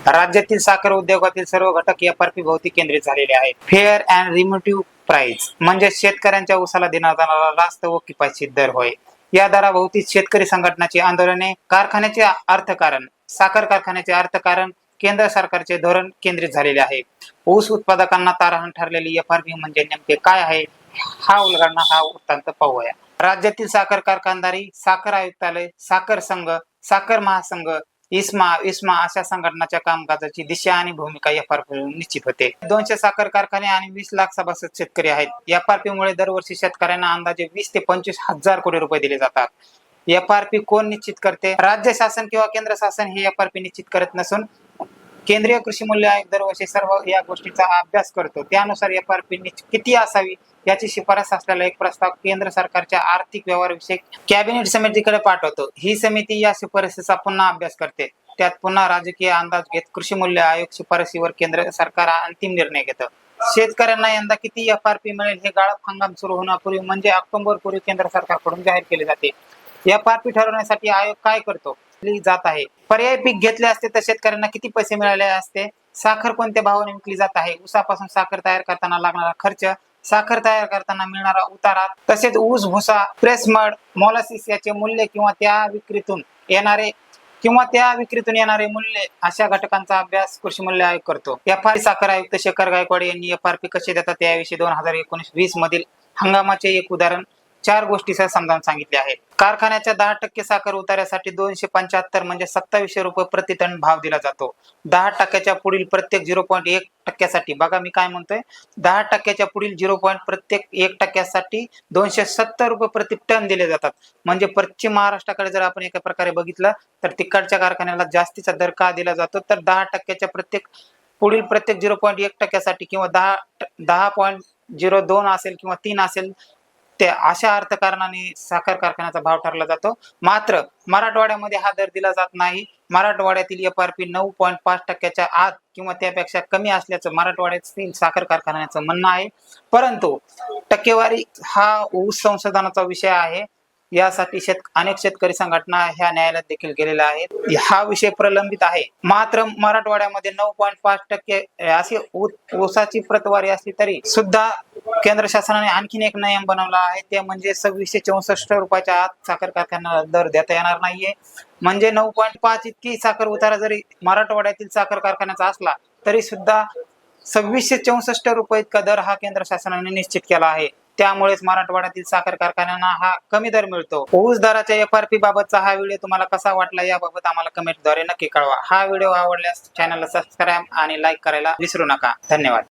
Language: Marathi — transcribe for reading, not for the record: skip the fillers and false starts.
राज्यातील साखर उद्योगातील सर्व घटक एफआरपी भोवती केंद्रित झालेले आहेत. फेअर अँड रिलेटिव्ह प्राइस म्हणजे शेतकऱ्यांच्या उसाला देण्यात जाणारा रास्त व किफायतशीर दर होय. या दराभोवती शेतकरी संघटनाची आंदोलने, कारखान्याचे अर्थकारण, साखर कारखान्याचे अर्थकारण, केंद्र सरकारचे धोरण केंद्रित झालेले आहे. ऊस उत्पादकांना तारहण ठरलेली एफआरपी म्हणजे नेमके काय आहे, हा उलगडणं हा वृत्तांत पाहूया. राज्यातील साखर कारखानदारी, साखर आयुक्तालय, साखर संघ, साखर महासंघ, इस्मा अशा संघटनाच्या कामकाजाची दिशा आणि भूमिका एफआरपी निश्चित होते. 200 साखर कारखाने आणि 20 लाख सभासद शेतकरी आहेत. एफआरपी मुळे दरवर्षी शेतकऱ्यांना अंदाजे 20 ते 25 हजार कोटी रुपये दिले जातात. एफआरपी कोण निश्चित करते? राज्य शासन किंवा केंद्र शासन हे एफआरपी निश्चित करत नसून केंद्रीय कृषी मूल्य आयोग दरवर्षी सर्व या गोष्टीचा अभ्यास करतो. त्यानुसार एफआरपी किती असावी याची शिफारस असलेला एक प्रस्ताव केंद्र सरकारच्या आर्थिक व्यवहार विषयक कॅबिनेट समितीकडे पाठवतो. ही समिती या शिफारसीचा पुन्हा अभ्यास करते. त्यात पुन्हा राजकीय अंदाज घेत कृषी मूल्य आयोग शिफारसीवर केंद्र सरकार अंतिम निर्णय घेतं. शेतकऱ्यांना यंदा किती एफआरपी मिळेल हे गाळप हंगाम सुरू होण्यापूर्वी म्हणजे ऑक्टोबर पूर्वी केंद्र सरकारकडून जाहीर केले जाते. एफआरपी ठरवण्यासाठी आयोग काय करतो जात आहे. पर्यायी पीक घेतले असते तर शेतकऱ्यांना किती पैसे मिळाले असते? साखर कोणत्या भावाने विकली जात आहे? ऊसापासून साखर तयार करताना लागणारा खर्च, साखर तयार करताना मिळणारा उतारा, तसेच ऊस, भुसा, प्रेस मड, मोलासिस याचे मूल्य किंवा त्या विक्रीतून येणारे मूल्य अशा घटकांचा अभ्यास कृषी मूल्य आयोग करतो. एफआरपी साखर आयुक्त शेखर गायकवाड यांनी एफआरपी कसे देतात याविषयी 2019-20 मधील हंगामाचे एक उदाहरण 4 गोष्टीसह समजावून सांगितले आहे. कारखान्याच्या 10% साखर उतार्यासाठी 275 म्हणजे 2700 रुपये प्रति टन भाव दिला जातो. 10% पुढील प्रत्येक 0.1% बघा मी काय म्हणतोय, 10% पुढील प्रत्येक 1% 270 रुपये प्रति टन दिले जातात. म्हणजे पश्चिम महाराष्ट्राकडे जर आपण एका प्रकारे बघितलं तर तिकडच्या कारखान्याला जास्तीचा दर का दिला जातो तर 10% पुढील प्रत्येक 0.1% किंवा 10.02 असेल किंवा 3 असेल ते अशा अर्थकारणाने साखर कारखान्याचा भाव ठरला जातो. मात्र मराठवाड्यामध्ये हा दर दिला जात नाही. मराठवाड्यातील एफआरपी 9.5% आत किंवा त्यापेक्षा कमी असल्याचं मराठवाड्यातील साखर कारखान्याचं म्हणणं आहे. परंतु टक्केवारी हा ऊस संशोधनाचा विषय आहे. यासाठी अनेक शेतकरी संघटना ह्या न्यायालयात देखील गेलेल्या आहेत. हा विषय प्रलंबित आहे. मात्र मराठवाड्यामध्ये 9.5% अशी ऊसाची प्रतवारी असली तरी सुद्धा केंद्र शासनाने आणखीन एक नियम बनवला आहे. ते म्हणजे 2664 रुपयाच्या आत साखर कारखान्याला दर देता येणार नाहीये. म्हणजे 9.5 इतकी साखर उतारा जरी मराठवाड्यातील साखर कारखान्याचा असला तरी सुद्धा 2664 रुपये इतका दर हा केंद्र शासनाने निश्चित केला आहे. त्यामुळेच मराठवाड्यातील साखर कारखान्यांना हा कमी दर मिळतो. ऊस दराच्या एफआरपी बाबतचा हा व्हिडिओ तुम्हाला कसा वाटला याबाबत आम्हाला कमेंटद्वारे नक्की कळवा. हा व्हिडिओ आवडल्यास चॅनलला सबस्क्राईब आणि लाईक करायला विसरू नका. धन्यवाद.